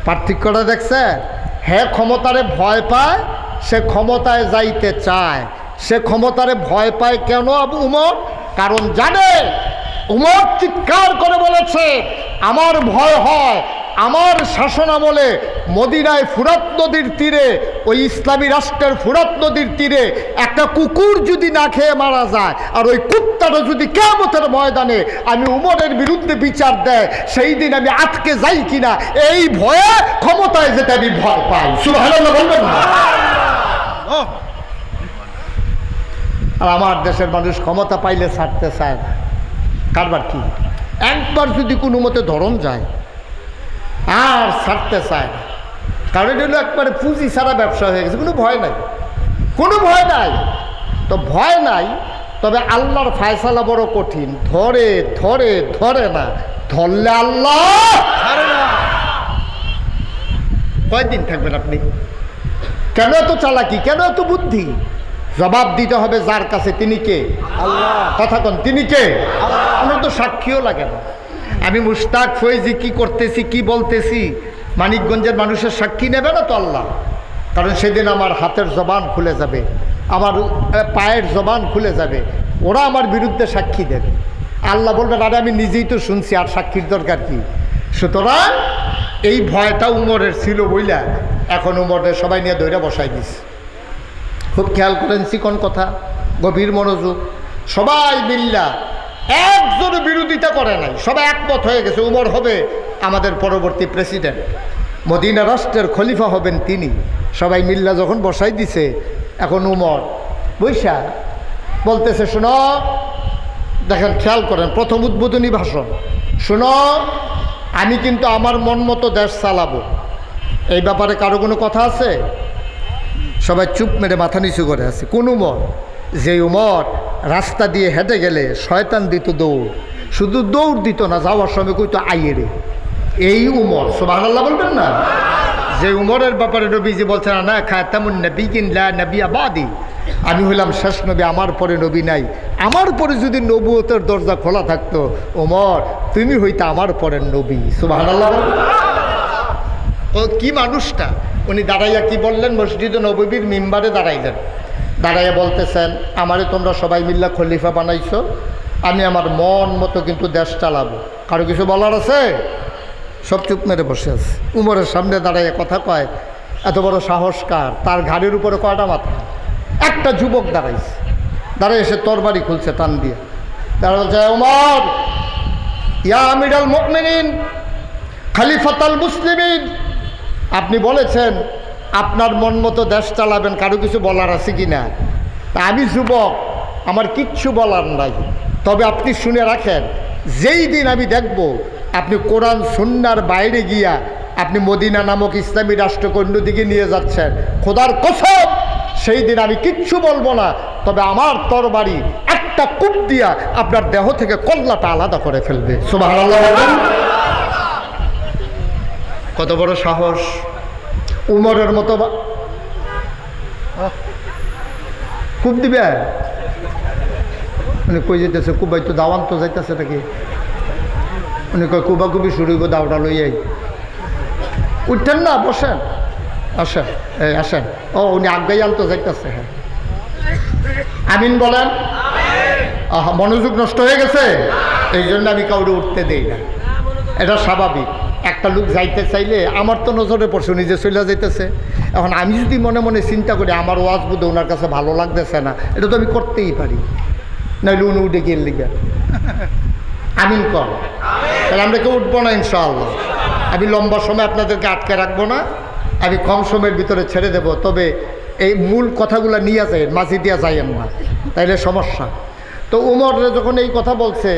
পার্থক্যটা দেখছে? হে ক্ষমতারে ভয় পায়, সে ক্ষমতায় যাইতে চায়। সে ক্ষমতারে ভয় পায় কেন আবু উমর? কারণ জানে উমর চিৎকার করে বলেছে, আমার ভয় হয় আমার শাসন আমলে মদিনায় ফুরাত নদীর তীরে, ওই ইসলামী রাষ্ট্রের ফুরাত নদীর তীরে একটা কুকুর যদি না খেয়ে মারা যায়, আর ওই কুত্তাটা যদি কিয়ামতের ময়দানে আমি উমরের বিরুদ্ধে বিচার দেয়, সেই দিন আমি আটকে যাই কিনা এই ভয়ে ক্ষমতায় যেতে আমি ভয় পাই। সুবহানাল্লাহ বলবেন না? আর আমার দেশের মানুষ ক্ষমতা পাইলে ছাড়তে চায় না। কারবার কি? একবার যদি কোনো মতে ধরন যায় আর ছাড়তে চায় না। কারণ এটা হলো একবারে পুঁজি ছাড়া ব্যবসা হয়ে গেছে। কোনো ভয় নাই, কোনো ভয় নাই। তো ভয় নাই, তবে আল্লাহর ফায়সালা বড় কঠিন। ধরে ধরে ধরে না, ধরলে আল্লাহ কয়দিন থাকবেন আপনি? কেন এত চালাকি, কেন এত বুদ্ধি? জবাব দিতে হবে যার কাছে। তিনি কে? আল্লাহ। কথা কন, তিনি কে? আমার তো সাক্ষীও লাগে না। আমি মুশতাক ফৈজি কি করতেছি, কি বলতেছি, মানিকগঞ্জের মানুষের সাক্ষী নেবে না তো আল্লাহ। কারণ সেদিন আমার হাতের জবান খুলে যাবে, আমার পায়ের জবান খুলে যাবে, ওরা আমার বিরুদ্ধে সাক্ষী দেবে। আল্লাহ বলবেন আরে আমি নিজেই তো শুনছি, আর সাক্ষীর দরকার কি? সুতরাং এই ভয়টা উমরের ছিল বইলা এখন উমরের সবাই নিয়ে দইরা বসাই দিছে। খুব খেয়াল করেন, চিকন কথা, গভীর মনোযোগ। সবাই মিল্লা একজনও বিরোধিতা করে নাই, সবাই একমত হয়ে গেছে উমর হবে আমাদের পরবর্তী প্রেসিডেন্ট, মদিনা রাষ্ট্রের খলিফা হবেন তিনি। সবাই মিল্লা যখন বসাই দিছে, এখন উমর বৈশা বলতেছে, শোনো, দেখেন খেয়াল করেন, প্রথম উদ্বোধনী ভাষণ, শোনো আমি কিন্তু আমার মন মতো দেশ চালাবো, এই ব্যাপারে কারো কোনো কথা আছে? সবাই চুপ মেরে মাথা নিচু করে আছে। কোন উমর? যে উমর রাস্তা দিয়ে হেঁটে গেলে শয়তান দিত দৌড়, শুধু দৌড় দিত না, যাওয়ার সময় কইতো আইয়ে রে। এই উমর, সুবহানাল্লাহ বলবেন না? যে উমরের ব্যাপারে নবীজি বলছেন না খাতামুন নবিয়্যিন লা নাবিয়্যা বাদি, আমি হইলাম শেষ নবী, আমার পরে নবী নাই। আমার পরে যদি নবুয়তের দরজা খোলা থাকতো, ওমর তুমি হইতে আমার পরের নবী। সুবহানাল্লাহ। ও কি মানুষটা! উনি দাঁড়াইয়া কি বললেন? মসজিদে নববীর মিম্বারে দাঁড়াইলেন, দাঁড়াইয়া বলতেছেন, আমারে তোমরা সবাই মিল্লা খলিফা বানাইছো, আমি আমার মন মতো কিন্তু দেশ চালাবো, কারো কিছু বলার আছে? সব চুপ মেরে বসে আছে। উমরের সামনে দাঁড়াইয়া কথা কয়, এত বড় সাহস কার? তার ঘাড়ির উপরে কয়টা মাথা? একটা যুবক দাঁড়াইছে, দাঁড়াই এসে তরবারি খুলছে টান দিয়ে, দাঁড়া বলছে, উমর ইয়া আমিরুল মুমিনিন খলিফাতুল মুসলিমিন, আপনি বলেছেন আপনার মন মতো দেশ চালাবেন, কারো কিছু বলার আছে কি না? আমি যুবক, আমার কিচ্ছু বলার নাই, তবে আপনি শুনে রাখেন, যেই দিন আমি দেখব আপনি কোরআন সুন্নাহর বাইরে গিয়া আপনি মদিনা নামক ইসলামী রাষ্ট্রকে অন্যদিকে নিয়ে যাচ্ছেন, খোদার কসম সেই দিন আমি কিচ্ছু বলবো না, তবে আমার তরবারি একটা কূপ দিয়া আপনার দেহ থেকে কল্লাটা আলাদা করে ফেলবে। সুবহানাল্লাহ। কত বড় সাহস! উমরের মতো কূপ দিবে? উনি কই যেতেছে? কুবাই তো দাওয়ান তো যাইতেছে নাকি? উনি কয় কুবাকুবি শুরু হইব, দাওটা লইয়াই। উঠতেন না, বসেন, আসেন, এই আসেন। ও উনি আগাই আনতো যাইতেছে। হ্যাঁ আমিন বলেন। মনোযোগ নষ্ট হয়ে গেছে, এই জন্য আমি কাউরে উঠতে দেই না, এটা স্বাভাবিক। একটা লোক যাইতে চাইলে আমার তো নজরে পড়ছে, নিজে চলে যাইতেছে। এখন আমি যদি মনে মনে চিন্তা করি আমার ওয়াজ বোধ ওনার কাছে ভালো লাগতেছে না, এটা তো আমি করতেই পারি, নাইলে উনি উঠে গিয়ে লিখে আমিন কর। তাহলে আমরা কেউ উঠবো না ইনশাআল্লাহ। আমি লম্বা সময় আপনাদেরকে আটকে রাখবো না, আমি কম সময়ের ভিতরে ছেড়ে দেব। তবে এই মূল কথাগুলো নিয়ে যায়, মাঝি দিয়া যাইয়েন না, তাইলে সমস্যা। তো উমর যখন এই কথা বলছে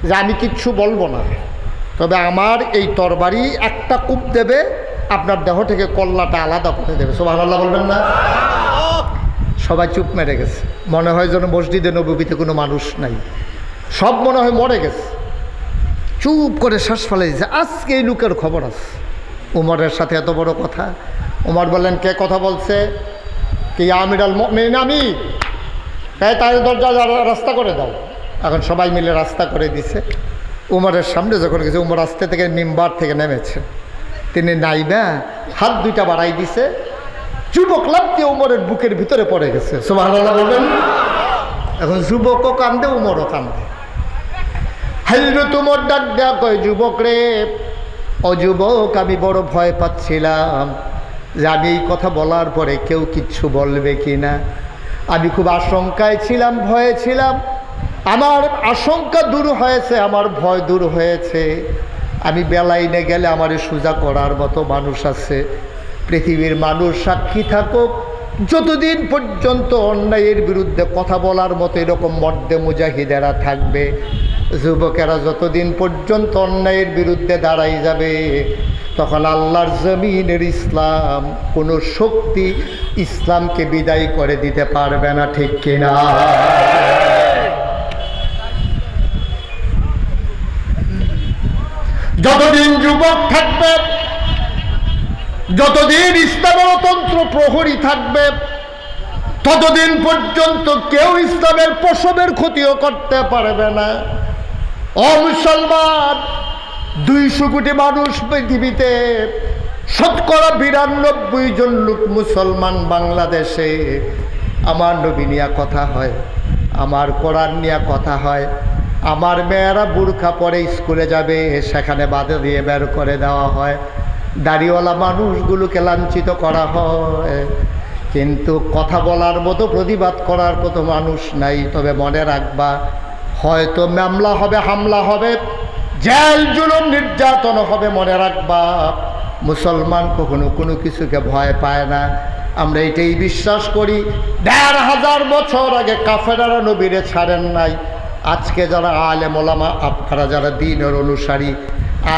যে আমি কিচ্ছু বলবো না, তবে আমার এই তরবারি একটা কূপ দেবে, আপনার দেহ থেকে কল্লাটা আলাদা করে দেবে। সুবহানাল্লাহ বলবেন না? সবাই চুপ মেরে গেছে, মনে হয় যেন মসজিদে নববীতে কোনো মানুষ নাই, সব মনে হয় মরে গেছে। চুপ করে শ্বাস ফেলেছে। আজকে এই লোকের খবর আছে উমরের সাথে এত বড় কথা। উমর বললেন, কে কথা বলছে? কি আমিরুল মুমিনিন আমি? তাই তার দরজা রাস্তা করে দাও। এখন সবাই মিলে রাস্তা করে দিছে। উমরের সামনে যখন গেছে, উমর রাস্তা থেকে মিম্বার থেকে নেমেছে, তিনি নাইবা হাত দুইটা বাড়াই দিছে, যুবক লাফ দিয়ে উমরের বুকের ভিতরে পড়ে গেছে। সুবহানাল্লাহ বলবেন। এখন যুবকও কান্দে, উমরও কান্দে। হযরত উমর ডাক দেয়া কয়, যুবক রে, ও যুবক, আমি বড় ভয় পাচ্ছিলাম যে আমি এই কথা বলার পরে কেউ কিচ্ছু বলবে কি না। আমি খুব আশঙ্কায় ছিলাম, ভয়ে ছিলাম। আমার আশঙ্কা দূর হয়েছে, আমার ভয় দূর হয়েছে। আমি বেলাইনে গেলে আমার সোজা করার মতো মানুষ আছে। পৃথিবীর মানুষ সাক্ষী থাকুক, যতদিন পর্যন্ত অন্যায়ের বিরুদ্ধে কথা বলার মতো এরকম মর্দে মুজাহিদেরা থাকবে, যুবকেরা যতদিন পর্যন্ত অন্যায়ের বিরুদ্ধে দাঁড়াই যাবে, তখন আল্লাহর জমিনের ইসলাম কোনো শক্তি ইসলামকে বিদায় করে দিতে পারবে না। ঠিক কিনা? যতদিন যুবক থাকবে, যতদিন ইসলামের তন্ত্র প্রহরী থাকবে, ততদিন পর্যন্ত কেউ ইসলামের প্রসবের ক্ষতিও করতে পারবে না। ও মুসলমান, 200 কোটি মানুষ পৃথিবীতে, শতকরা 92 জন লোক মুসলমান বাংলাদেশে। আমার নবী নিয়ে কথা হয়, আমার কোরআন নিয়ে কথা হয়। আমার মেয়েরা বুরখা পরে স্কুলে যাবে, সেখানে বাধা দিয়ে বের করে দেওয়া হয়। দাড়িওয়ালা মানুষগুলোকে লাঞ্ছিত করা হয়, কিন্তু কথা বলার মতো, প্রতিবাদ করার মতো মানুষ নাই। তবে মনে রাখবা, হয়তো মামলা হবে, হামলা হবে, জেল জুলুম নির্যাতন হবে। মনে রাখবা, মুসলমান কখনো কোনো কিছুকে ভয় পায় না। আমরা এটাই বিশ্বাস করি, 1500 বছর আগে কাফেররা নবীরে ছাড়েন নাই। আজকে যারা আলেম ওলামা, আপনারা যারা দ্বীনের অনুসারী,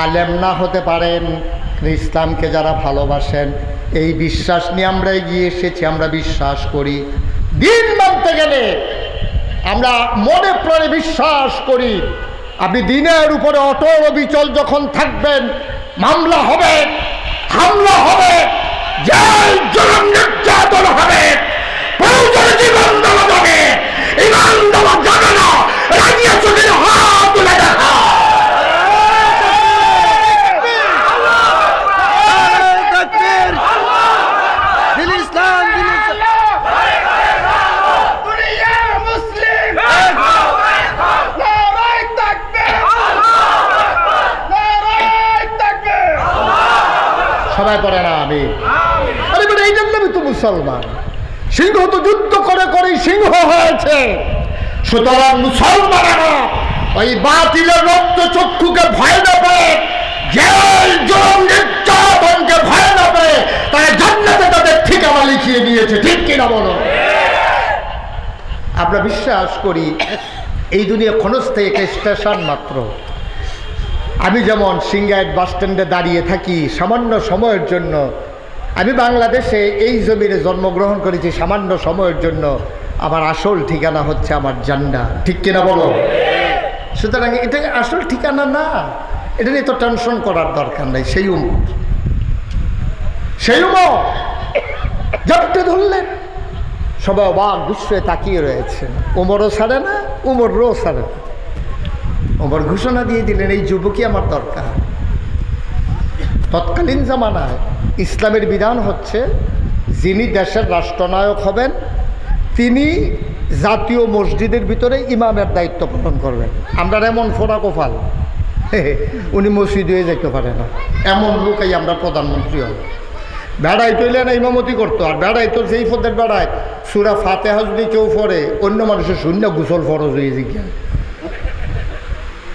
আলেম না হতে পারেন, ইসলামকে যারা ভালোবাসেন, এই বিশ্বাস নিয়ে আমরা এগিয়ে এসেছি। আমরা বিশ্বাস করি, দিন মানতে গেলে আমরা মনে প্রাণে বিশ্বাস করি, আপনি দিনের উপরে অটল অবিচল যখন থাকবেন, মামলা হবে, হামলা হবে, জেল জুলুম নির্যাতন হবে, প্রয়োজনে জীবন দেওয়া যাবে। ইমান দেওয়া যাবে না, রাজিয়া চলে হাত তুলে দেখা। সবাই পড়ে না আমি? আরে মানে এই জন্য আমি তো মুসলমান। সিংহ তো যুদ্ধ করে করেই সিংহ হয়েছে। সুতরাং মুসলমানেরা ওই বাতিলের রক্ত চক্ষুকে ভয় না পেয়ে, জেল জুলুম নির্যাতনকে ভয় না পেয়ে, তারা জান্নাতে তাদের ঠিকানা লিখিয়ে নিয়েছে। ঠিক কিনা বলো? আমরা বিশ্বাস করি এই দুনিয়া ক্ষণস্থায়ী একটা স্টেশন মাত্র। আমি যেমন সিঙ্গাইর বাস স্ট্যান্ডে দাঁড়িয়ে থাকি সামান্য সময়ের জন্য, আমি বাংলাদেশে এই জমিনে জন্মগ্রহণ করেছি সামান্য সময়ের জন্য। আমার আসল ঠিকানা হচ্ছে আমার জান্নাত। ঠিক কিনা বলো? সুতরাং এটা আসল ঠিকানা না, এটা নিয়ে তো টেনশন করার দরকার নাই। সেই উমর জাপটে ধরলেন, সবাই অবাক বিস্ময়ে তাকিয়ে রয়েছে। উমরও ছাড়ে না, উমরও ছাড়ে না। ওমর ঘোষণা দিয়ে দিলেন, এই যুবকই আমার দরকার। তৎকালীন জামানায় ইসলামের বিধান হচ্ছে, যিনি দেশের রাষ্ট্রনায়ক হবেন তিনি জাতীয় মসজিদের ভিতরে ইমামের দায়িত্ব পালন করবেন। আমরা এমন ফোড়া কোফাল, উনি মসজিদ হয়ে যেতে পারে না, এমন লোকই আমরা প্রধানমন্ত্রী হব। বেড়াই তৈলে না ইমামতি করতো, আর বেড়াই তো যেই পদের বেড়ায় সূরা ফাতিহা যদি কেউ পড়ে, অন্য মানুষের শূন্য গোসল ফরজ হয়ে জিজ্ঞাসা,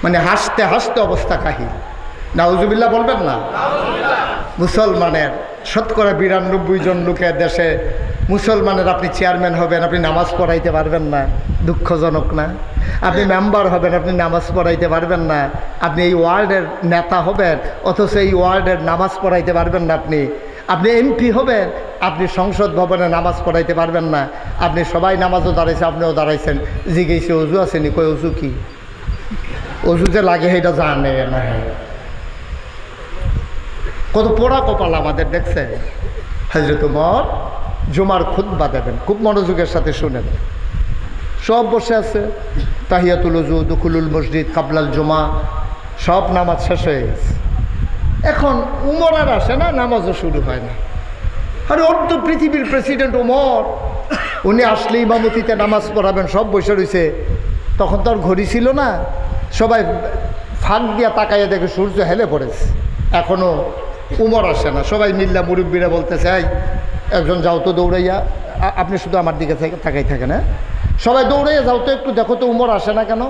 মানে হাসতে হাসতে অবস্থা কাহিল। নাউজুবিল্লাহ বলবেন না? মুসলমানের শতকরা 92 জন লোকের দেশে মুসলমানের আপনি চেয়ারম্যান হবেন, আপনি নামাজ পড়াইতে পারবেন না, দুঃখজনক না? আপনি মেম্বার হবেন, আপনি নামাজ পড়াইতে পারবেন না। আপনি এই ওয়ার্ডের নেতা হবেন, অথচ এই ওয়ার্ডের নামাজ পড়াইতে পারবেন না। আপনি এমপি হবেন, আপনি সংসদ ভবনে নামাজ পড়াইতে পারবেন না। আপনি সবাই নামাজও দাঁড়াইছে, আপনিও দাঁড়াইছেন, জিজ্ঞেসে অজু আসেনি? কই অজু কি? অজু যে লাগে এটা জানে না। কত পোড়া কপাল আমাদের, দেখছে? হযরত ওমর জুমার খুতবা দেবেন, খুব মনোযোগের সাথে শুনেন। সব বসে আছে, তাহিয়াতুল ওযু, দুখুলুল মসজিদ, কাবলাল জুমা, সব নামাজ শেষ হয়ে গেছে। এখন উমর আর আসে না, নামাজও শুরু হয় না। আরে অর্ধ পৃথিবীর প্রেসিডেন্ট উমর, উনি আসলে ইমামতিতে নামাজ পড়াবেন, সব বসে রয়েছে। তখন তো আর ঘড়ি ছিল না, সবাই ফাঁক দিয়া তাকাইয়া দেখে সূর্য হেলে পড়েছে, এখনও উমর আসে না। সবাই মিল্লা মুরব্বীরা বলতেছে, এই একজন যাও তো দৌড়াইয়া, আপনি শুধু আমার দিকে তাকাই থাকেন, হ্যাঁ সবাই দৌড়াইয়া যাও তো একটু, দেখো তো উমর আসে না কেন।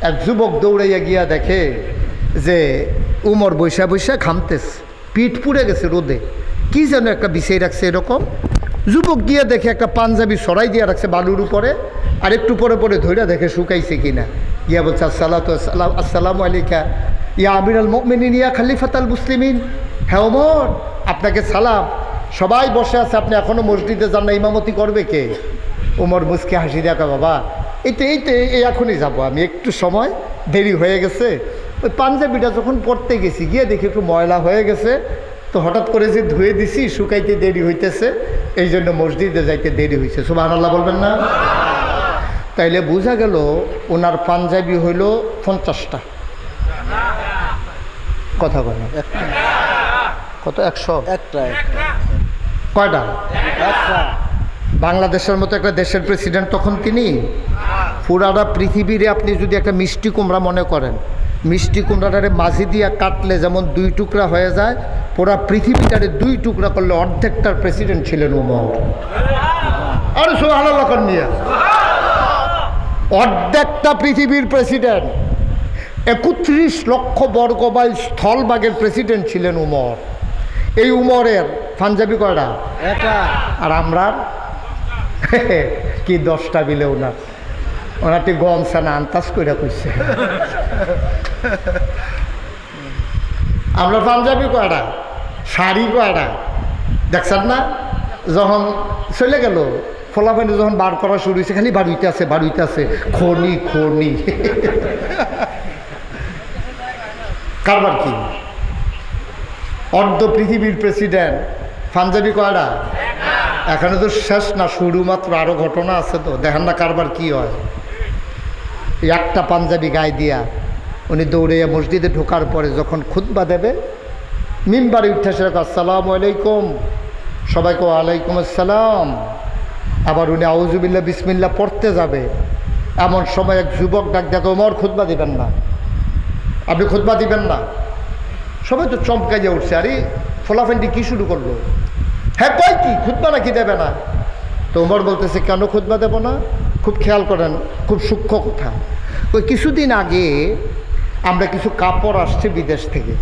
এক যুবক দৌড়াইয়া গিয়া দেখে যে উমর বৈশা বৈশা ঘামতেছে, পিঠ পুড়ে গেছে রোদে, কি যেন একটা বিছাই রাখছে এরকম। যুবক গিয়া দেখে একটা পাঞ্জাবি সরাই দিয়া রাখছে বালুর উপরে, আর একটু পরে পরে ধৈরা দেখে শুকাইছে কিনা। ইয়া বলছে, আসসালামু আলাইকা ইয়া আমিরুল মুমিনিন ইয়া খলিফাতুল মুসলিমিন। হ্যাঁ ওমর, আপনাকে সালাম। সবাই বসে আছে, আপনি এখনও মসজিদে যান না, ইমামতি করবে কে? ওমর মুচকে হাসি দেখা, বাবা এই এখনই যাবো আমি, একটু সময় দেরি হয়ে গেছে। ওই পাঞ্জাবিটা যখন পড়তে গেছি, গিয়ে দেখি একটু ময়লা হয়ে গেছে, তো হঠাৎ করে যে ধুয়ে দিছি, শুকাইতে দেরি হইতেছে, এই জন্য মসজিদে যাইতে দেরি হয়েছে। সুবহানাল্লাহ বলবেন না? তাইলে বোঝা গেল ওনার পাঞ্জাবি হইল 50টা। কথা বলে কত? 100? কয়টা? বাংলাদেশের মতো একটা দেশের প্রেসিডেন্ট তখন তিনি। পুরাটা পৃথিবীরে আপনি যদি একটা মিষ্টি কুমড়া মনে করেন, মিষ্টি কুমড়াটারে মাঝি দিয়া কাটলে যেমন 2 টুকরা হয়ে যায়, পুরা পৃথিবীটারে 2 টুকরা করলে অর্ধেকটার প্রেসিডেন্ট ছিলেন উমর। আর সুবহানাল্লাহ নিয়ে অর্ধেকটা পৃথিবীর প্রেসিডেন্ট, 31 লক্ষ বর্গমাইল স্থলভাগের প্রেসিডেন্ট ছিলেন উমর। এই উমরের পাঞ্জাবি কয়টা? আর আমরা কি 10টা বিলে ওনারটি গমছা না আন্তাজ করে কইছে। আমরা পাঞ্জাবি কয়টা, শাড়ি কয়টা দেখছেন না? যখন চলে গেল ফলাফানি, যখন বার করা শুরু হয়েছে, খালি বাড়িতে আছে খনি খনি। কারবার কি? অর্ধ পৃথিবীর প্রেসিডেন্ট, পাঞ্জাবি কয়টা? এখানে তো শেষ না, শুরু মাত্র, আরও ঘটনা আছে। তো দেখেন না কারবার কি হয়। একটা পাঞ্জাবি গায়ে দিয়া উনি দৌড়ে মসজিদে ঢোকার পরে যখন খুতবা দেবে, মিম্বারে উঠে সেরকম আসসালামু আলাইকুম, সবাইকে ওয়ালাইকুম আসসালাম। আবার উনি আউযুবিল্লাহ বিসমিল্লাহ পড়তে যাবে, এমন সময় এক যুবক ডাক দেখো, ওমর খুতবা দিবেন না, আপনি খুতবা দিবেন না। সবাই তো চমকাইয়া উঠছে, আরে ফলাফেন্ডি কি শুরু করলো? হ্যাঁ কয় কি খুতবা নাকি দেবে না? তো ওমর বলতেছে, কেন খুতবা দেব না? খুব খেয়াল করেন, খুব সূক্ষ্ম কথা। ওই কিছুদিন আগে আমরা কিছু কাপড় আসছে বিদেশ থেকে,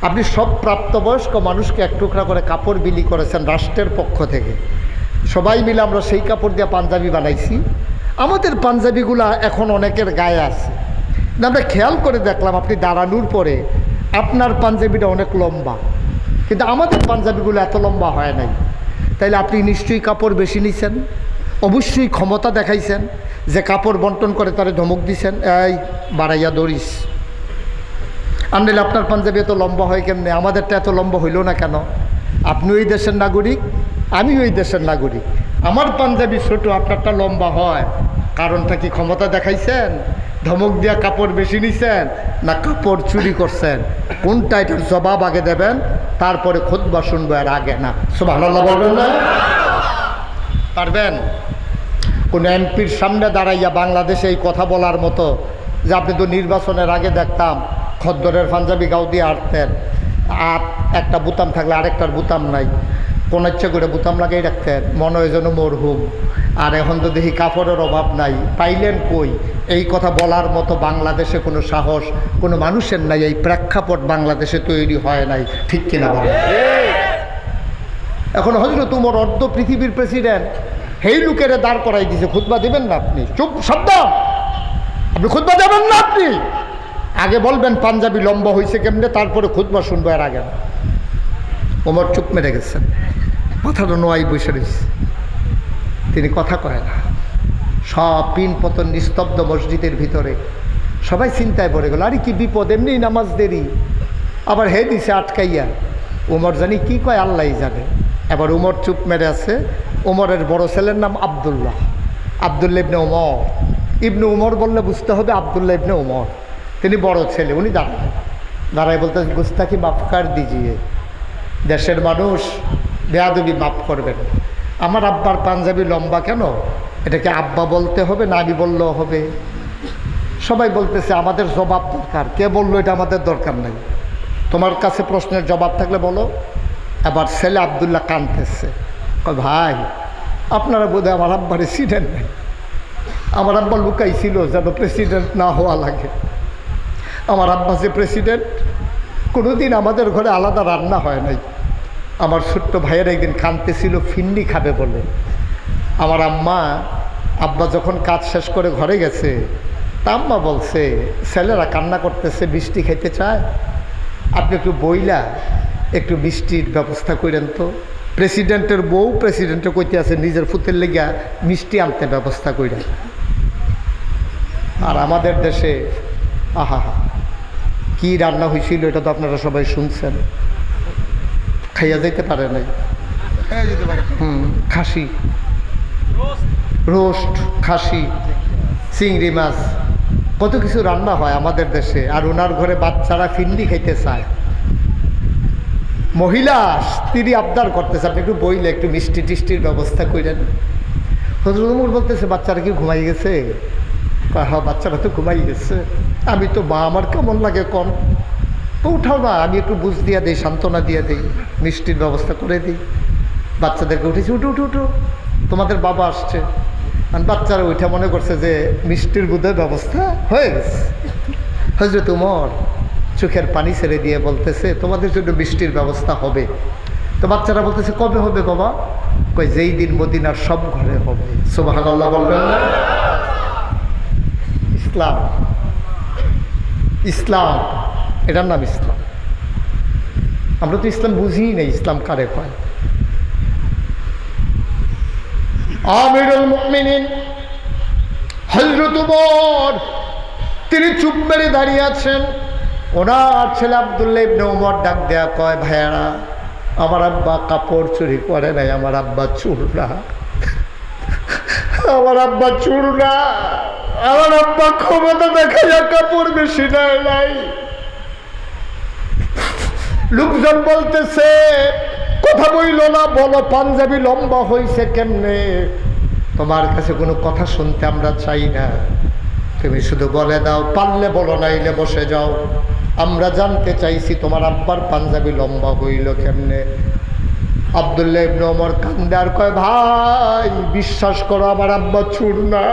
আপনি সব প্রাপ্তবয়স্ক মানুষকে 1 টুকরা করে কাপড় বিলি করেছেন রাষ্ট্রের পক্ষ থেকে। সবাই মিলে আমরা সেই কাপড় দিয়ে পাঞ্জাবি বানাইছি। আমাদের পাঞ্জাবিগুলা এখন অনেকের গায়ে আছে। আমরা খেয়াল করে দেখলাম, আপনি দাঁড়ানোর পরে আপনার পাঞ্জাবিটা অনেক লম্বা, কিন্তু আমাদের পাঞ্জাবিগুলো এত লম্বা হয় নাই। তাইলে আপনি নিশ্চয়ই কাপড় বেশি নিছেন, অবশ্যই ক্ষমতা দেখাইছেন, যে কাপড় বন্টন করে তারে ধমক দিছেন, এই বাড়াইয়া দৌড়িস। আনলে আপনার পাঞ্জাবি এত লম্বা হয় কেমনে? আমাদেরটা এত লম্বা হইল না কেন? আপনি ওই দেশের নাগরিক, আমি ওই দেশের নাগরিক, আমার পাঞ্জাবি ছোট, আপনারটা লম্বা হয়। কারণটা কি? ক্ষমতা দেখাইছেন, ধমক দিয়া কাপড় বেশি নিছেন, না কাপড় চুরি করছেন? কোনটা? এটার জবাব আগে দেবেন, তারপরে খুতবা শুনবো, আর আগে না। সুবহানাল্লাহ বলবেন না? পারবেন? কোন এমপির সামনে দাঁড়াইয়া বাংলাদেশে এই কথা বলার মতো যে আপনি তো নির্বাচনের আগে দেখতাম খদ্দরের পাঞ্জাবি গাও দিয়ে আটতেন, আর একটা বুতাম থাকলে আরেকটার বুতাম নাই, কোন ইচ্ছে করে বুতাম লাগাই রাখতেন, মনে হয় যেন মরহুম। আর এখন তো দেখি কাপড়ের অভাব নাই, পাইলেন কই? এই কথা বলার মতো বাংলাদেশে কোনো সাহস কোনো মানুষের নাই, এই প্রেক্ষাপট বাংলাদেশে তৈরি হয় নাই, ঠিক কিনা বলেন? এখন হযরত উমর অর্ধ পৃথিবীর প্রেসিডেন্ট, সেই লোকের দাঁড় করাই দিয়েছে, খুতবা দিবেন না আপনি? চুপ, শব্দ! আপনি খুতবা দেবেন না, আপনি আগে বলবেন পাঞ্জাবি লম্বা হয়েছে কেমনে, তারপরে খুতবা শুনবো, এর আগে না। ওমর চুপ মেরে গেছেন, মাথাটা নোয়াই বসে রয়েছে, তিনি কথা কয় না। সব পিন পতন নিস্তব্ধ মসজিদের ভিতরে, সবাই চিন্তায় পড়ে গেল, আরে কি বিপদ, এমনি নামাজ দেরি, আবার হে দিছে আটকাইয়া। ওমর জানি কি কয়, আল্লাহ জানে। এবার উমর চুপ মেরে আছে। ওমরের বড় ছেলের নাম আবদুল্লাহ, আবদুল্লাহ ইবনে ওমর। ইবনে উমর বললে বুঝতে হবে আবদুল্লাহ ইবনে ওমর, তিনি বড় ছেলে, উনি দাঁড়ালেন। দাঁড়ায় বলতে গুস্তাকি মাফ কর দিজিয়ে, দেশের মানুষ বেয়াদবি মাফ করবেন। আমার আব্বার পাঞ্জাবি লম্বা কেন, এটাকে আব্বা বলতে হবে না আমি বললেও হবে? সবাই বলতেছে আমাদের জবাব দরকার। কে বললো এটা আমাদের দরকার নাই? তোমার কাছে প্রশ্নের জবাব থাকলে বলো। এবার ছেলে আবদুল্লাহ কাঁদতেছে, ভাই আপনারা বোধহয় আমার আব্বারে চিনেন নাই। আমার আব্বা লুকাইছিল যেন প্রেসিডেন্ট না হওয়া লাগে। আমার আব্বা যে প্রেসিডেন্ট, কোনোদিন আমাদের ঘরে আলাদা রান্না হয় নাই। আমার ছোট্ট ভাইয়ের একদিন কাঁদতেছিল ফিন্নি খাবে বলে। আমার আব্বা যখন কাজ শেষ করে ঘরে গেছে, তা আম্মা বলছে ছেলেরা কান্না করতেছে, মিষ্টি খাইতে চায়, আপনি একটু বইলা একটু মিষ্টির ব্যবস্থা করেন তো। প্রেসিডেন্টের বউ প্রেসিডেন্টে কইতে আছে নিজের ফুতের লেগা মিষ্টি আনতে ব্যবস্থা কইরা। আর আমাদের দেশে আহা কি রান্না হয়েছিল এটা তো আপনারা সবাই শুনছেন। খাইয়া যাইতে পারে নাই। খাসি, রোস্ট, খাসি, চিংড়ি মাছ, কত কিছু রান্না হয় আমাদের দেশে। আর ওনার ঘরে বাচ্চারা ফিন্ডি খাইতে চায়। মহিলা স্ত্রী আবদার করতেছে আপনি একটু বইলে একটু মিষ্টি টিষ্টির ব্যবস্থা করেন। হযরত ওমর বলতেছে বাচ্চারা কি ঘুমাই গেছে? হ্যাঁ বাচ্চারা তো ঘুমাই গেছে। আমি তো মা, আমার কেমন লাগে কম, তো উঠাও না, আমি একটু বুঝ দিয়ে দিই, সান্ত্বনা দিয়ে দিই, মিষ্টির ব্যবস্থা করে দিই। বাচ্চাদেরকে উঠেছি, উঠো উঠো উঠো, তোমাদের বাবা আসছে। আর বাচ্চারা ওইটা মনে করছে যে মিষ্টির বোধহয় ব্যবস্থা হয়ে গেছে। হযরত ওমর চোখের পানি ছেড়ে দিয়ে বলতেছে তোমাদের জন্য মিষ্টির ব্যবস্থা হবে। তো বাচ্চারা বলতেছে কবে হবে বাবা? কই যেই দিন মদিনার সব ঘরে হবে। সুবহানাল্লাহ বলবেন না? ইসলাম, ইসলাম, এটার নাম ইসলাম। আমরা তো ইসলাম বুঝিই না, ইসলাম কারে কয়? আমিরুল মুমিনিন হযরত ওমর তিনি চুপ মেরে দাঁড়িয়ে আছেন। ওনার ছেলে আব্দুল্লাহ ইবনে ওমর ডাক দেয়া কয় ভাইয়ারা, আমার আব্বা কাপড় চুরি করে নাই, আমার আব্বা চোর না, আমার আব্বা চোর না, আমার আব্বা ক্ষমতা দেখাইয়া কাপড় বেশি নেয় নাই। লোকজন বলতেছে কথা বইল না, বলো পাঞ্জাবি লম্বা হয়েছে কেমনে? তোমার কাছে কোনো কথা শুনতে আমরা চাই না, তুমি শুধু বলে দাও, পারলে বলো, নাইলে বসে যাও। আমরা জানতে চাইছি তোমার আব্বার পাঞ্জাবি লম্বা হইল কেমনে? আব্দুল্লাহ ইবনে ওমর কান্দে আর কয় ভাই বিশ্বাস করো আমার আব্বা চোর না,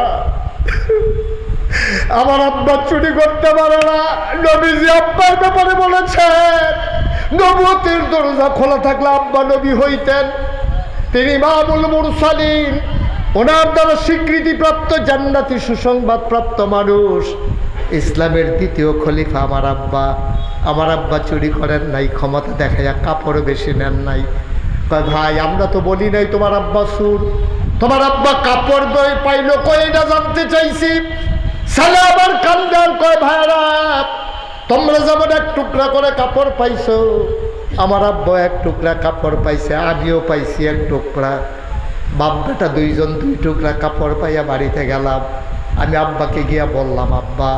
আমার আব্বা চুরি করতে পারে না। নবীজি আব্বার ব্যাপারে বলেছেন নবুয়তের দরজা খোলা থাকলে আব্বা নবী হইতেন। তিনি ইমামুল মুরসালিন, ওনার দ্বারা স্বীকৃতিপ্রাপ্ত জান্নাতি সুসংবাদ প্রাপ্ত মানুষ, ইসলামের দ্বিতীয় খলিফা আমার আব্বা। আমার আব্বা চুরি করেন নাই, ক্ষমতা দেখাইয়া কাপড় বেশি নেন নাই। কয় ভাই আমরা তো বলি নাই তোমার আব্বা চোর, তোমার আব্বা কাপড় বই পাইলো কই এটা জানতে চাইছি। সালে আবার কান্দার কয় ভাইরা তোমরা যেমন এক টুকরা করে কাপড় পাইছো, আমার আব্বা এক টুকরা কাপড় পাইছে, আমিও পাইছি এক টুকরা। বাপ বেটা দুইজন দুই টুকরা কাপড় পাইয়া বাড়িতে গেলাম। আমি আব্বাকে গিয়া বললাম আব্বা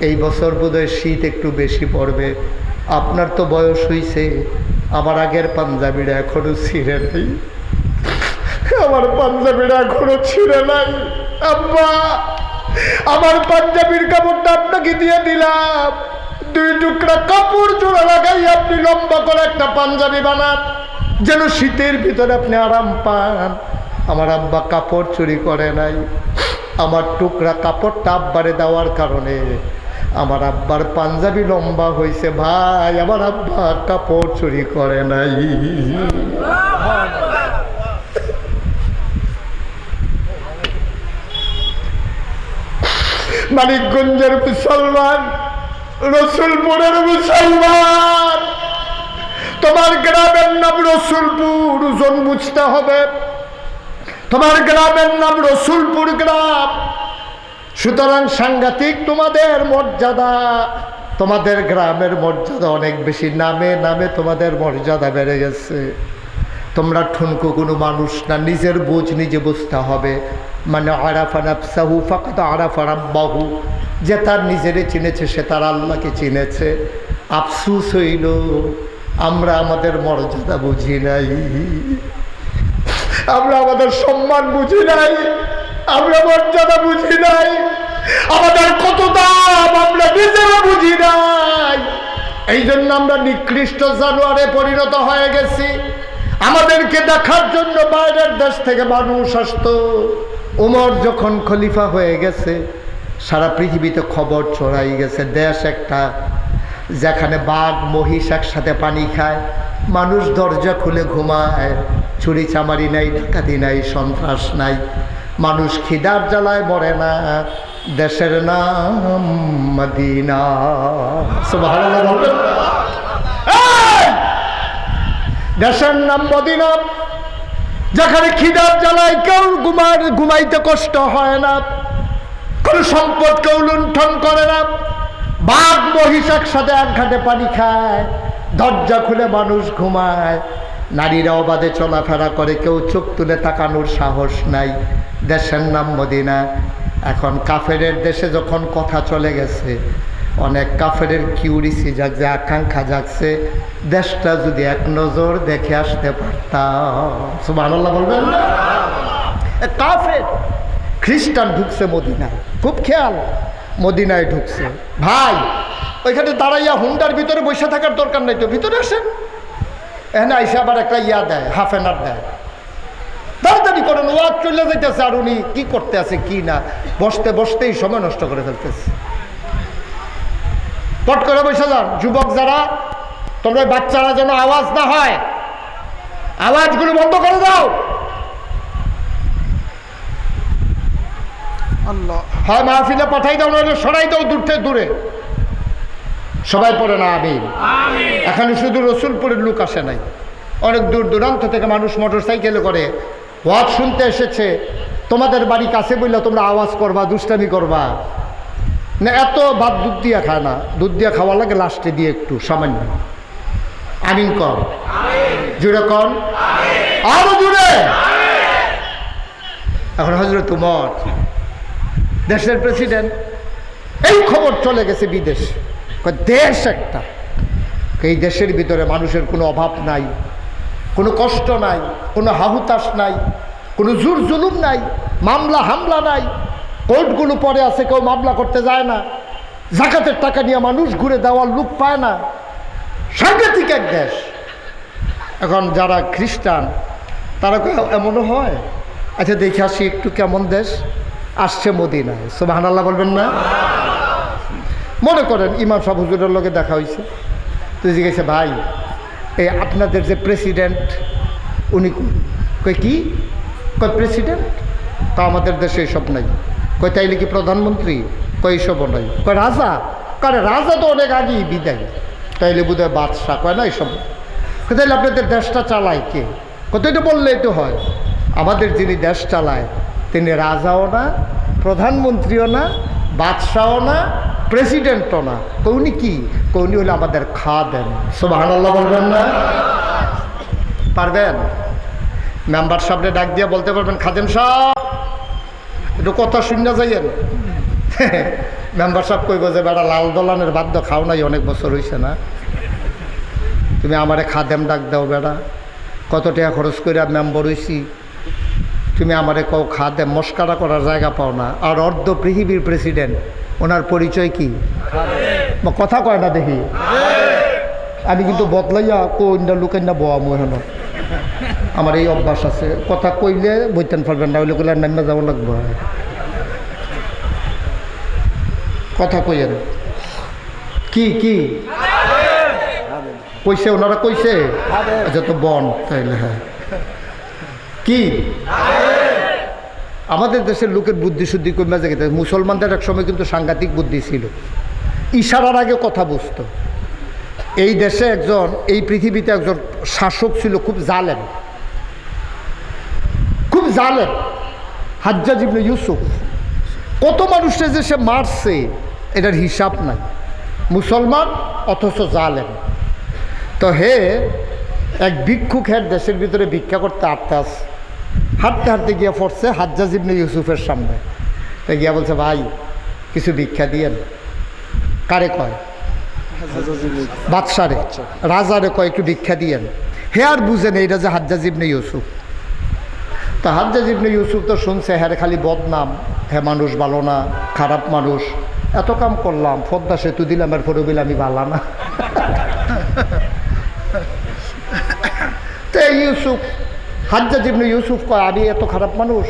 এই বছর বোধহয় শীত একটু বেশি পড়বে, আপনার তো বয়স হইছে, আমার আগের পাঞ্জাবিটা এখনো ছিঁড়ে নাই, আমার পাঞ্জাবিটা এখনো ছিঁড়ে নাই। আব্বা আমার পাঞ্জাবির কাপড়টা আপনাকে দিয়ে দিলাম, দুই টুকরা কাপড় জোড়া লাগাই আপনি লম্বা করে একটা পাঞ্জাবি বানান, যেন শীতের ভিতরে আপনি আরাম পান। আমার আব্বা কাপড় চুরি করে নাই, আমার টুকরা কাপড়টা আব্বারে দেওয়ার কারণে আমার আব্বার পাঞ্জাবি লম্বা হয়েছে। ভাই আমার আব্বা কাপড় চুরি করে নাই। মানিকগঞ্জের মুসলমান, রসুলপুরের মুসলমান, তোমার গ্রামের নাম রসুলপুর, ওজন বুঝতে হবে। তোমার গ্রামের নাম রসুলপুর গ্রাম, সুতরাং সাংঘাতিক তোমাদের মর্যাদা, তোমাদের গ্রামের মর্যাদা অনেক বেশি, নামে নামে তোমাদের মর্যাদা বেড়ে গেছে। তোমরা ঠুনকো কোনো মানুষ না, নিজের বোঝ নিজে বুঝতে হবে। মানে আরাফা নাফসাহু ফাকাদ আরাফা রাব্বাহু, যে তার নিজেরে চিনেছে সে তার আল্লাহকে চিনেছে। আফসুস হইল আমরা আমাদের মর্যাদা বুঝি নাই, আমরা আমাদের সম্মান বুঝি নাই, আমরা মর্যাদা বুঝি নাই, আমাদের কত দাম আমরা নিজেরা বুঝি নাই। এই জন্য আমরা নিকৃষ্ট জানোয়ারে পরিণত হয়ে গেছি। আমাদেরকে দেখার জন্য বাইরের দেশ থেকে মানুষ আসতো। ওমর যখন খলিফা হয়ে গেছে সারা পৃথিবীতে খবর ছড়াই গেছে, দেশ একটা যেখানে বাঘ মহিষ একসাথে পানি খায়, মানুষ দরজা খুলে ঘুমায়, চুরি চামারি নাই, ডাকাতি নাই, সন্ত্রাস নাই, মানুষ খিদার জ্বালায় মরে না। দেশের নাম মদিনা। সুবহানাল্লাহ বলবেন। দেশের নাম মদিনা, যেখানে খিদার জ্বালায় কেউ ঘুমাইতে কষ্ট হয় না, কোন সম্পদ কেউ লুণ্ঠন করে না, বাঘ মহিষ একসাথে এক ঘাটে পানি খায়, দরজা খুলে মানুষ ঘুমায়, নারীরা অবাধে চলাফেরা করে, কেউ চোখ তুলে তাকানোর সাহস নাই। দেশের নাম মদিনা। এখন কাফেরের দেশে যখন কথা চলে গেছে, অনেক কাফেরের কিউরিসি জাগছে, আকাঙ্ক্ষা জাগছে, দেশটা যদি এক নজর দেখে আসতে পারতাম। সুবহানাল্লাহ বলবেন না? কাফের খ্রিস্টান ঢুকছে মদিনায়, খুব খেয়াল, মদিনায় ঢুকছে। ভাই ওইখানে দাঁড়াইয়া হুন্ডার ভিতরে বসে থাকার দরকার নাই তো, ভিতরে আসেন। এখানে আইসা আবার একটা ইয়া দেয়, হাফ এন আওয়ার দেয়, তাড়াতাড়ি করেন, ওয়াজ চলে যাইতেছে, আর উনি কি করতে আছে কি না, বসতে বসতেই সময় নষ্ট করে ফেলতেছে। পট করে বসে যান। যুবক যারা, তোমরা বাচ্চারা যেন আওয়াজ না হয়, আওয়াজগুলো বন্ধ করে দাও। হয় মাহফিলে পাঠাই দাও, নইলে সরাই দাও দূর থেকে দূরে। সবাই পড়ে না আমিন। এখানে শুধু রসুলপুরের লোক আসে নাই, অনেক দূর দূরান্ত থেকে মানুষ মোটর সাইকেলে করে ওয়াজ শুনতে এসেছে। তোমাদের বাড়ি কাছে বললে তোমরা আওয়াজ করবা, দুষ্টামি করবা না। এত ভাত দুধ দিয়া খায় না, দুধ দিয়া খাওয়া লাগে লাস্টে দিয়ে একটু সামান্য। আমিন কর, জুড়ে কর, আরো জুড়ে। এখন হযরত উমর দেশের প্রেসিডেন্ট, এই খবর চলে গেছে বিদেশ। দেশ একটা, এই দেশের ভিতরে মানুষের কোনো অভাব নাই, কোনো কষ্ট নাই, কোনো হাহুতাশ নাই, কোনো জোর জুলুম নাই, মামলা হামলা নাই, কোর্টগুলো পরে আছে, কেউ মামলা করতে যায় না, জাকাতের টাকা নিয়ে মানুষ ঘুরে দেওয়ার লোক পায় না, সাংঘাতিক এক দেশ। এখন যারা খ্রিস্টান তারা এমনও হয়, আচ্ছা দেখে আসি একটু কেমন দেশ, আসছে মদিনায়। সুবহানাল্লাহ বলবেন না? মনে করেন ইমাম সাহেব হুজুরের লগে দেখা হয়েছে, তো জিজ্ঞেসে ভাই এই আপনাদের যে প্রেসিডেন্ট উনি কই কি কই প্রেসিডেন্ট, তা আমাদের দেশে এসব নাই। কই তাইলে কি প্রধানমন্ত্রী? কই এসবও নাই। কয় রাজা? কারণ রাজা তো অনেক আগেই বিদায়, তাইলে বোধহয় বাদশাহ। কয় না এসব। তাইলে আপনাদের দেশটা চালায় কে? কত এটা বললেই তো হয়। আমাদের যিনি দেশ চালায় তিনি রাজাও না, প্রধানমন্ত্রীও না, বাদশাহও না, প্রেসিডেন্টও না। কৌনি কি? কৌনি হলে আমাদের খাদেম। সুবহানাল্লাহ বলবেন না? পারবেন? মেম্বার সাহেবরে ডাক দিয়ে বলতে পারবেন, খাদেম সাহেব একটু কথা শুনে যাইয়েন। মেম্বার সাহেব কইব যে বেটা লাল দলানের বাদ্য খাও নাই, অনেক বছর হয়েছে না, তুমি আমারে খাদেম ডাক দাও। বেটা কত টাকা খরচ করে মেম্বার হয়েছি, তুমি আমারে কও খাদেম। মস্কারা করার জায়গা পাও না। আর অর্ধ পৃথিবীর প্রেসিডেন্ট, ওনার পরিচয় কি? কথা কয় না দেখি। আমি কিন্তু বদলাইয়া কইনা লুকাইনা বয়া মহেন, আমার এই অভ্যাস আছে। কথা কইলে বইতেন পারবেন না, ওইলে কইলে নামে যাব লাগবো। কথা কইয়েন কি কি কইছে ওনারা? কইছে আচ্ছা তো বন তাইলে। হ্যাঁ কি আমাদের দেশের লোকের বুদ্ধি শুদ্ধি কমে গেছে। মুসলমানদের এক সময় কিন্তু সাংঘাতিক বুদ্ধি ছিল, ইশারার আগে কথা বুঝত। এই দেশে একজন, এই পৃথিবীতে একজন শাসক ছিল খুব জালেম, খুব জালেম, হাজ্জাজ ইবনে ইউসুফ। কত মানুষের যে সে মারছে এটার হিসাব নাই। মুসলমান অথচ জালেম। তো হে এক ভিক্ষুক হের দেশের ভিতরে ভিক্ষা করতে হাঁটতে হাঁটতে গিয়ে পড়ছে হাজ্জাজ ইবনে ইউসুফের সামনে। তো গিয়া বলছে, ভাই কিছু ভিক্ষা দিয়েন। কারে কয়? বাদশারে রাজারে কয় একটু ভিক্ষা দিয়েন। হে আর বুঝেন এইটা যে হাজ্জাজ ইবনে ইউসুফ। তা হাজ্জাজ ইবনে ইউসুফ তো শুনছে হ্যাঁ খালি বদনাম, হ্যাঁ মানুষ ভালো না, খারাপ মানুষ, এত কাম করলাম, পদ্মা সেতু দিলাম, এর পরে বলে আমি ভালো না। তো ইউসুফ হাজ্জাজ ইবনে ইউসুফ কয় আমি এত খারাপ মানুষ?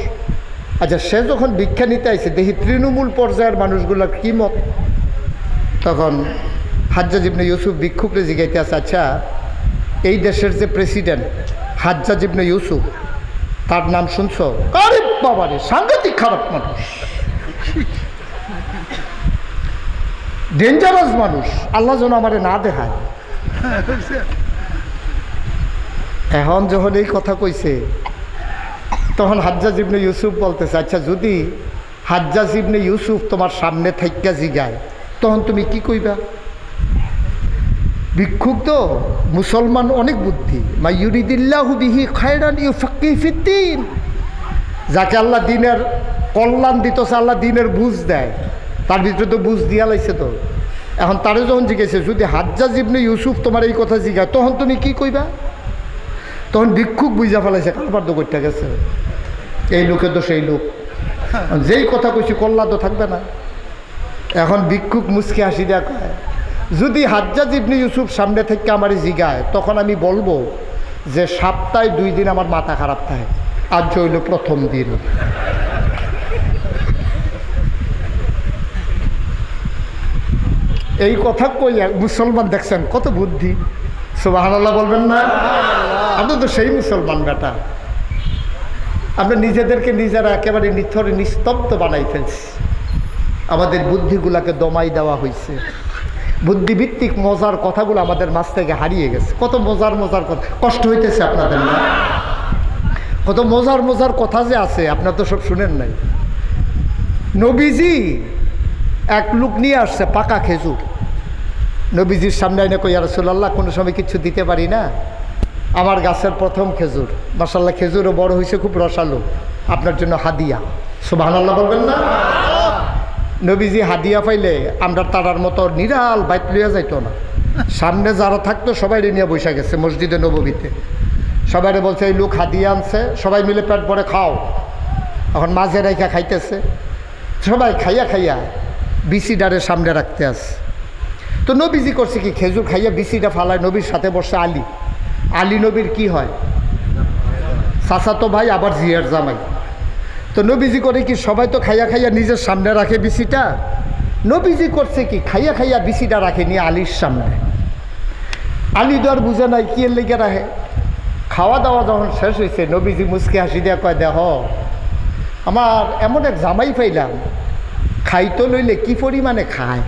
আচ্ছা, সে যখন ভিক্ষা নিতে আইছে দেখি তৃণমূল পর্যায়ের মানুষগুলোর কি মত। তখন হাজ্জাজ ইবনে ইউসুফ ভিক্ষুকরে জিগাইতে আছে, আচ্ছা এই দেশের যে প্রেসিডেন্ট হাজ্জাজ ইবনে ইউসুফ, তার নাম শুনছো? আরে বাবা রে, সাংঘাতিক খারাপ মানুষ, ডেঞ্জারাস মানুষ, আল্লাহ যেন আমারে না দেখায়। এখন যখন এই কথা কইছে তখন হাজ্জাজ ইবনে ইউসুফ বলতেছে, আচ্ছা যদি হাজ্জাজ ইবনে ইউসুফ তোমার সামনে থাইকা জিগায় তখন তুমি কি কইবা? ভিক্ষুক তো মুসলমান অনেক বুদ্ধি, মা ইউরিদিল্লাহু বিহি খায়রান ইউফাক্কিহু ফিদ্দীন, যাকে আল্লাহ দিনের কল্যাণ দিতেছে, আল্লাহ দিনের বুঝ দেয়, তার ভিতরে তো বুঝ দিয়া লাইছে। তো এখন তারে যখন জিজ্ঞেসে যদি হাজ্জাজ ইবনে ইউসুফ তোমার এই কথা জিগায় তখন তুমি কি কইবা? তখন ভিক্ষুক বুঝা ফেলাইছে কারবার তো করতে গেছে, এই লোকে তো সেই লোক, যেই কথা কইছি কল্যাণ তো থাকবে না। এখন ভিক্ষুক মুচকি হাসি দেয়া কয়, যদি হাজ্জাজ ইবনে ইউসুফ সামনে থেকে আমার জিগায় তখন আমি বলবো যে সপ্তাহে 2 দিন আমার মাথা খারাপ থাকে, আজ হইল প্রথম দিন। এই কথা কই মুসলমান দেখছেন কত বুদ্ধি, সুবহানাল্লাহ বলবেন না? আপনি তো সেই মুসলমান বেটা, আমরা নিজেদেরকে নিজেরা একেবারে নিথরে নিস্তব্ধ বানাই ফেলছি, আমাদের বুদ্ধিগুলাকে দমাই দেওয়া হয়েছে, বুদ্ধিভিত্তিক মজার কথাগুলো আমাদের মাছ থেকে হারিয়ে গেছে। কত মজার মজার কথা, কষ্ট হইতেছে আপনাদের না? কত মজার মজার কথা যে আছে আপনার তো সব শুনেন নাই। নবীজি এক লোক নিয়ে আসছে পাকা খেজুর, নবীজির সামনে এনে কই, ইয়া রাসূলুল্লাহ কোনো সময় কিছু দিতে পারি না, আমার গাছের প্রথম খেজুর, মাশাআল্লাহ খেজুরও বড় হয়েছে, খুব রসালো, আপনার জন্য হাদিয়া। সুবহানাল্লাহ বলবেন না? নবীজি হাদিয়া পাইলে আমরা তারার মতো নিরাল বাইত লইয়া যাইতো না, সামনে যারা থাকতো সবাই নিয়ে বসে গেছে মসজিদে নববীতে, সবাই বলছে এই লোক হাদিয়া আনছে, সবাই মিলে পেট ভরে খাও। এখন মাঝে রেখা খাইতেছে, সবাই খাইয়া খাইয়া বিসিডারের সামনে রাখতে আসে। তো নবীজি করছে কি, খেজুর খাইয়া বিসিটা ফালায়, নবীর সাথে বসে আলী, আলী নবীর কি হয় চাচাতো ভাই, আবার জিয়ার জামাই। তো নবীজি করে কি, সবাই তো খাইয়া খাইয়া নিজের সামনে রাখে বিসিটা, নবীজি করছে কি খাইয়া খাইয়া বিসিটা রাখে নিয়ে আলীর সামনে। আলী তো আর বুঝে নাই কি এর লেগে রাখে। খাওয়া দাওয়া যখন শেষ হয়েছে নবীজি মুচকি হাসি দেওয়া কয়, দেখ আমার এমন এক জামাই পাইলাম, খাইতো লইলে কি পরিমাণে খায়,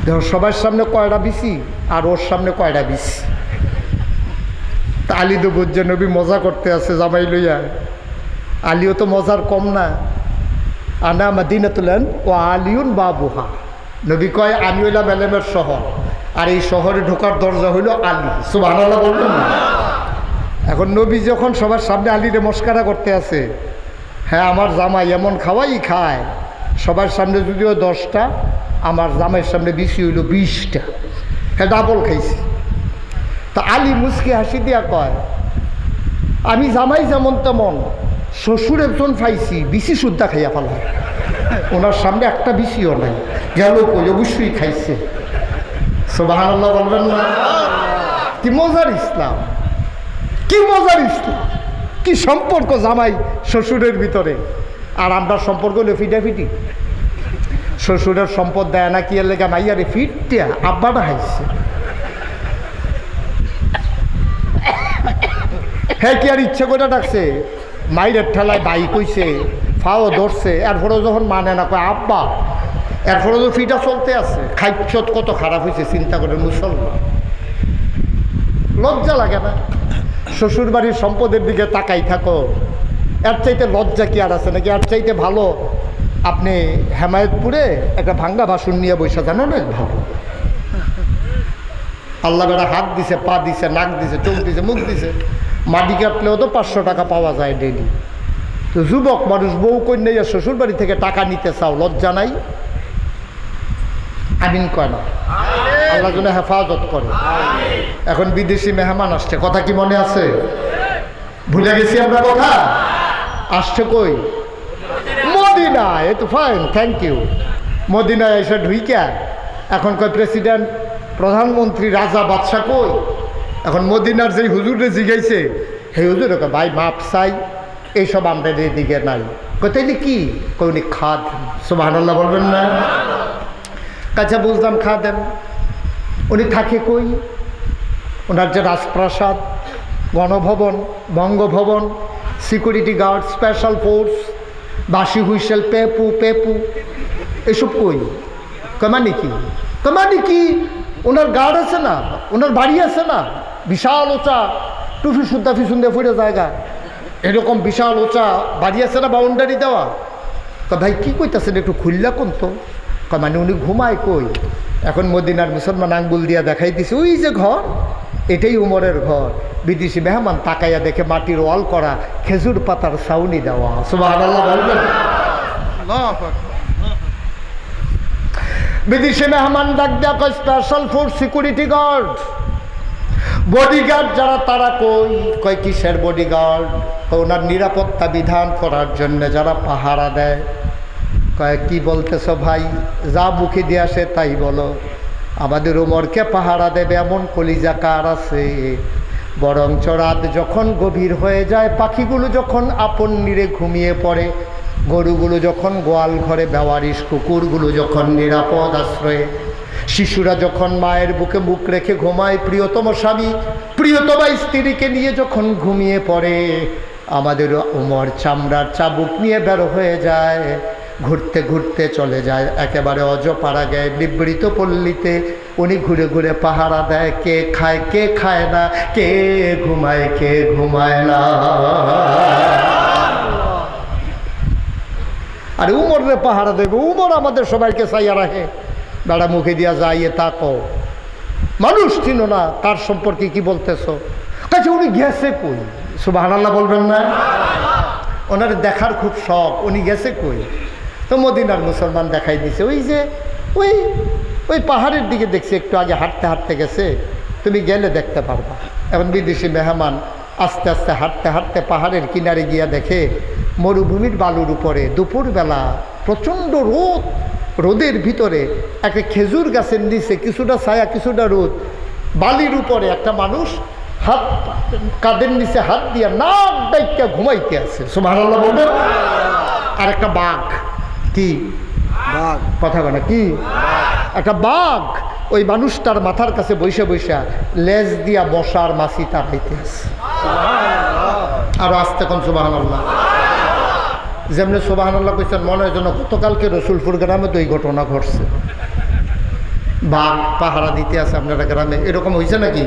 দেখ সবার সামনে কয়টা বিসি আর ওর সামনে কয়টা বিসি। তা আলী তো বুঝছে নবী মজা করতে আছে জামাই লইয়া, আলীও তো মজার কম না। আনা মাদিনাতুলান ও আলিউন বাবুহা, নবী কয় আমি হইলাম এলেমের শহর, আর এই শহরে ঢোকার দরজা হইল আলী। সুবহানাল্লাহ বলবেন না? এখন নবী যখন সবার সামনে আলীরে মস্কারা করতে আছে, হ্যাঁ আমার জামাই এমন খাওয়াই খায়, সবার সামনে যদিও 10টা, আমার জামাইয়ের সামনে বেশি হইল 20টা, হ্যাঁ ডাবল খাইছি। তা আলী মুচকি হাসি দিয়া কয়, আমি জামাই যেমন তেমন শ্বশুর একজন পাইছি, বিসি সুদ্ধা খাইয়া ফেলা, ওনার সামনে একটা বিসিও নাই, গেল কই অবশ্যই খাইছে। সুবহানাল্লাহ বলবেন না? কি মজার ইসলাম, কি মজার ইসলাম, কি সম্পর্ক জামাই শ্বশুরের ভিতরে। আর আমরা সম্পর্ক হলো ফিটাফিটি, শ্বশুরের সম্পদ দেয় না কি এর লেগে মাইয়ারে ফিটটা আব্বাটা হাইছে। হ্যাঁ কি আর ইচ্ছে করে ডাকছে, মাইরের ঠেলায় বাই কইছে, ফাও ধরছে, এরপরেও যখন মানে না কয় আব্বা, এরপরেও তো ফিটা চলতে আছে। খাইচ্ছত কত খারাপ হয়েছে চিন্তা করে মুসলমান, লজ্জা লাগে না? শ্বশুর বাড়ির সম্পদের দিকে তাকাই থাকো, এর চাইতে লজ্জা কি আর আছে নাকি? এর চাইতে ভালো আপনি হেমায়তপুরে একটা ভাঙ্গা বাসন নিয়ে বসে যান, অনেক ভালো। আল্লাহ বেড়া হাত দিছে, পা দিছে, নাক দিছে, চোখ দিছে, মুখ দিছে, মাটি কাটলেও তো 500 টাকা পাওয়া যায় ডেইলি। তো যুবক মানুষ বউ কন্যা শ্বশুর বাড়ি থেকে টাকা নিতে চাও, লজ্জা নাই? আমিন কয় না? আল্লাহ যেন হেফাজত করে। এখন বিদেশি মেহমান আসছে, কথা কি মনে আছে? ভুলে গেছি আমরা কথা? আসছে কই? মদিনায়। এই তো ফাইন, থ্যাংক ইউ। মদিনায় এসে ঢুইকা এখন কয় প্রেসিডেন্ট, প্রধানমন্ত্রী, রাজা, বাদশাহ কই? এখন মদিনার যেই হুজুরে জিগাইছে সেই হুজুর ভাই মাপ চাই, এইসব আমরা এদিকে নাই। কোথায় কি কই? উনি খাদ। সুবহানাল্লাহ বলবেন না? কাছে বুঝলাম খাদেন। উনি থাকে কই? ওনার যে রাজপ্রাসাদ, Ganabhaban, Bangabhaban, security guard, special force, বাঁশি হুইসেল, পেপু পেপু, এসব কই? কমানি কি? কমানি কি? ওনার গার্ড আছে না, ওনার বাড়ি আছে না, বিশাল ওচা, টুফি সুদ্ধা ফিসুন দিয়ে ফুটে জায়গা, এরকম বিশাল ওচা বাড়ি আছে না, বাউন্ডারি দেওয়া। তো ভাই কী কইতেছেন, একটু খুললা কোন তো? মানে উনি ঘুমায় কই? এখন মদিনার মুসলমান আঙ্গুল দিয়া দেখাই দিছে, ওই যে ঘর, এটাই উমরের ঘর। বিদেশি মেহমান তাকাইয়া দেখে মাটির ওয়াল করা, খেজুর পাতার ছাউনি দেওয়া। সুবহানাল্লাহ বলবেন? বিদেশি মেহমান ডাক দেয়া কয় special force, security guard, bodyguard যারা তারা কই? কয় কিসের বডিগার্ড? ওনার নিরাপত্তা বিধান করার জন্য যারা পাহারা দেয়। কয় কি বলতেছ ভাই? যা মুখে দিয়ে আসে তাই বলো। আমাদের ওমরকে পাহারা দেবে এমন কলিজা কার আছে? বরঞ্চ রাত যখন গভীর হয়ে যায়, পাখিগুলো যখন আপন নিরে ঘুমিয়ে পড়ে, গরুগুলো যখন গোয়াল ঘরে বেওয়ারিশ, কুকুরগুলো যখন নিরাপদ আশ্রয়ে, শিশুরা যখন মায়ের বুকে মুখ রেখে ঘুমায়, প্রিয়তম স্বামী প্রিয়তমা স্ত্রীকে নিয়ে যখন ঘুমিয়ে পড়ে, আমাদের ওমর চামড়ার চাবুক নিয়ে বের হয়ে যায়, ঘুরতে ঘুরতে চলে যায় একেবারে অজপাড়াগায়, নিবৃত পল্লীতে। উনি ঘুরে ঘুরে পাহারা দেয়, কে খায় কে খায় না, কে ঘুমায় কে ঘুমায় না। আর উমরে পাহারা দেবে, উমর আমাদের সবাইকে চাইয়া রাখে। বেড়া মুখে দিয়া যাইয়ে তাকো, মানুষ চিনো না, তার সম্পর্কে কি বলতেছ? কাছে উনি গেছে কই? সুবহানাল্লাহ বলবেন না? ওনার দেখার খুব শখ, উনি গেছে কই? তো মদিনার মুসলমান দেখাই দিছে, ওই যে ওই ওই পাহাড়ের দিকে দেখছি, একটু আগে হাঁটতে হাঁটতে গেছে, তুমি গেলে দেখতে পারবা। এখন বিদেশি মেহমান আস্তে আস্তে হাঁটতে হাঁটতে পাহাড়ের কিনারে গিয়া দেখে মরুভূমির বালুর উপরে দুপুরবেলা প্রচণ্ড রোদ, রোদের ভিতরে একটা খেজুর গাছের নিচে কিছুটা ছায়া কিছুটা রোদ, বালির উপরে একটা মানুষ হাত কাঁধের নিচে হাত দিয়া নাক ডাইকা ঘুমাইতে আছে। সুবহানাল্লাহ বলবেন? আর একটা বাঘ, কি বাঘ? কথা বলে না কি? একটা বাঘ ওই মানুষটার মাথার কাছে বৈশা বৈশা লেজ দিয়া বসার মাছি তাড়াইতে আছে। আরো আস্তে কোন সুবহানাল্লাহ। যেমনি সুবহানাল্লাহ কইছেন, মনে হয় যেন গতকালকে রসুলপুর গ্রামে তো এই ঘটনা ঘটছে, বাঘ পাহারা দিতে আছে আপনারা গ্রামে, এরকম হয়েছে নাকি?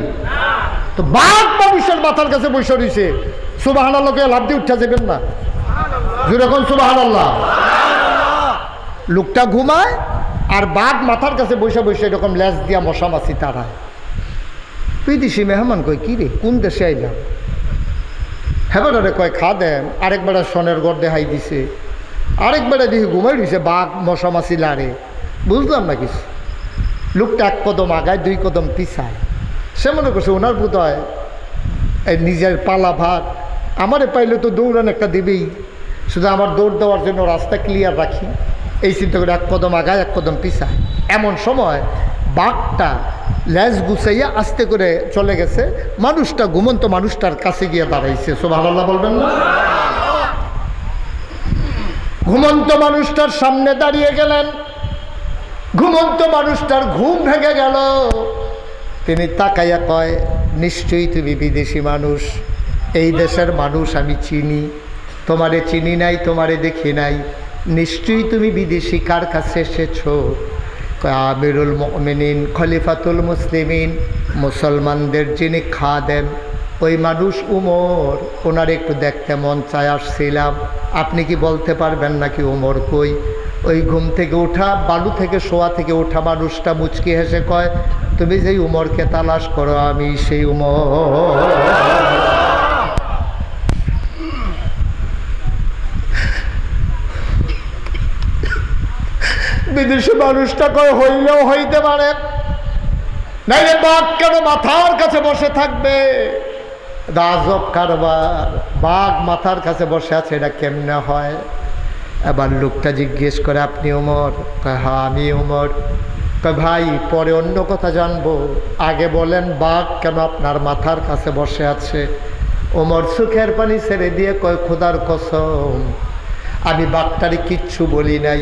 তো বাঘ মানুষের মাথার কাছে বসে রয়েছে, সুবহানাল্লাহকে লাভ দিয়ে উঠা যাবেন না, যেরকম সুবহানাল্লাহ। লোকটা ঘুমায় আর বাঘ মাথার কাছে বসে বসে এরকম লেজ দিয়া মশা মাছি তাড়ায়। বিদেশি মেহমান কই কি রে, কোন দেশে আইলাম? হেবারে কয় খা দেন। আরেকবার সনের গড় দেখাই দিছে, আরেকবারে দেখি ঘুমাই দিছে, বাঘ মশা মাছি লাড়ে। বুঝলাম না কিছু। লোকটা এক কদম আগায় দুই কদম পিছায়। সে মনে করছে ওনার বোধ হয় এই নিজের পালা ভাগ, আমারে পাইলে তো দৌড়ান একটা দিবেই, শুধু আমার দৌড় দেওয়ার জন্য রাস্তা ক্লিয়ার রাখি, এই চিন্তা করে এক কদম আগায় এক কদম পিছায়। এমন সময় বাঘটা লেজ গুছাইয়া আস্তে করে চলে গেছে, মানুষটা ঘুমন্ত মানুষটার কাছে গিয়ে দাঁড়াইছে। সুবহানাল্লাহ বলবেন না? ঘুমন্ত মানুষটার সামনে দাঁড়িয়ে গেলেন, ঘুমন্ত মানুষটার ঘুম ভেঙে গেল। তিনি তাকাইয়া কয়, নিশ্চয়ই তুমি বিদেশি মানুষ, এই দেশের মানুষ আমি চিনি, তোমারে চিনি নাই, তোমারে দেখি নাই, নিশ্চয়ই তুমি বিদেশি, কার কাছে এসেছো? আমিরুল মুমিনিন, খলিফাতুল মুসলিমিন, মুসলমানদের যিনি খাদেম, ওই মানুষ উমর, ওনার একটু দেখতে মন চায়, আসছিলাম। আপনি কি বলতে পারবেন নাকি উমর কই? ওই ঘুম থেকে ওঠা, বালু থেকে শোয়া থেকে ওঠা মানুষটা মুচকি হেসে কয়, তুমি যেই উমরকে তালাশ করো, আমি সেই উমর। বিদেশি মানুষটা কয় হইলেও হইতে পারে, নাইলে বাঘ কেন মাথার কাছে বসে থাকবে? আজব কারবার, বাঘ মাথার কাছে বসে আছে, এটা কেমনে হয়? এবার লোকটা জিজ্ঞেস করে, আপনি ওমর? কয় হ্যাঁ আমি ওমর। কয় ভাই পরে অন্য কথা জানবো, আগে বলেন বাঘ কেন আপনার মাথার কাছে বসে আছে? ওমর চোখের পানি ছেড়ে দিয়ে কয় খোদার কসম, আমি বাঘটারে কিচ্ছু বলি নাই,